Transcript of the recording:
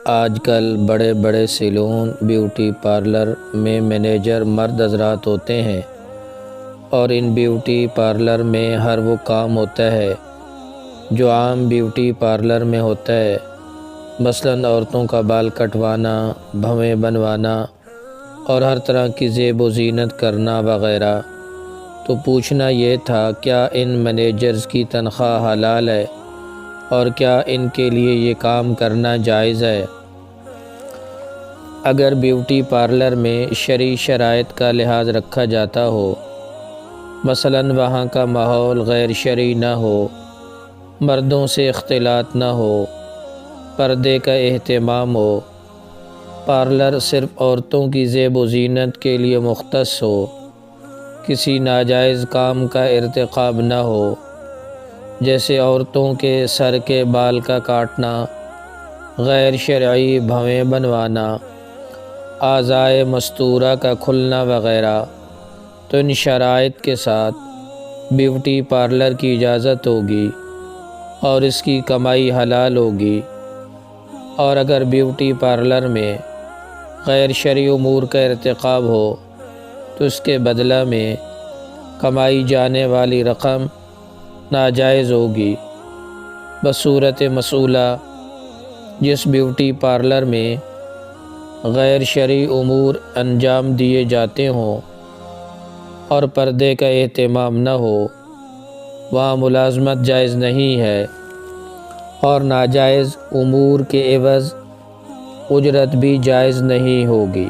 آج کل بڑے بڑے سیلون بیوٹی پارلر میں مینیجر مرد حضرات ہوتے ہیں، اور ان بیوٹی پارلر میں ہر وہ کام ہوتا ہے جو عام بیوٹی پارلر میں ہوتا ہے، مثلاً عورتوں کا بال کٹوانا، بھویں بنوانا اور ہر طرح کی زیب و زینت کرنا وغیرہ۔ تو پوچھنا یہ تھا، کیا ان مینیجرز کی تنخواہ حلال ہے اور کیا ان کے لیے یہ کام کرنا جائز ہے؟ اگر بیوٹی پارلر میں شرعی شرائط کا لحاظ رکھا جاتا ہو، مثلاً وہاں کا ماحول غیر شرعی نہ ہو، مردوں سے اختلاط نہ ہو، پردے کا اہتمام ہو، پارلر صرف عورتوں کی زیب و زینت کے لیے مختص ہو، کسی ناجائز کام کا ارتکاب نہ ہو، جیسے عورتوں کے سر کے بال کا کاٹنا، غیر شرعی بھویں بنوانا، اعضائے مستورہ کا کھلنا وغیرہ، تو ان شرائط کے ساتھ بیوٹی پارلر کی اجازت ہوگی اور اس کی کمائی حلال ہوگی۔ اور اگر بیوٹی پارلر میں غیر شرعی امور کا ارتکاب ہو تو اس کے بدلہ میں کمائی جانے والی رقم ناجائز ہوگی۔ بصورت مسئولہ، جس بیوٹی پارلر میں غیر شرعی امور انجام دیے جاتے ہوں اور پردے کا اہتمام نہ ہو، وہاں ملازمت جائز نہیں ہے، اور ناجائز امور کے عوض اجرت بھی جائز نہیں ہوگی۔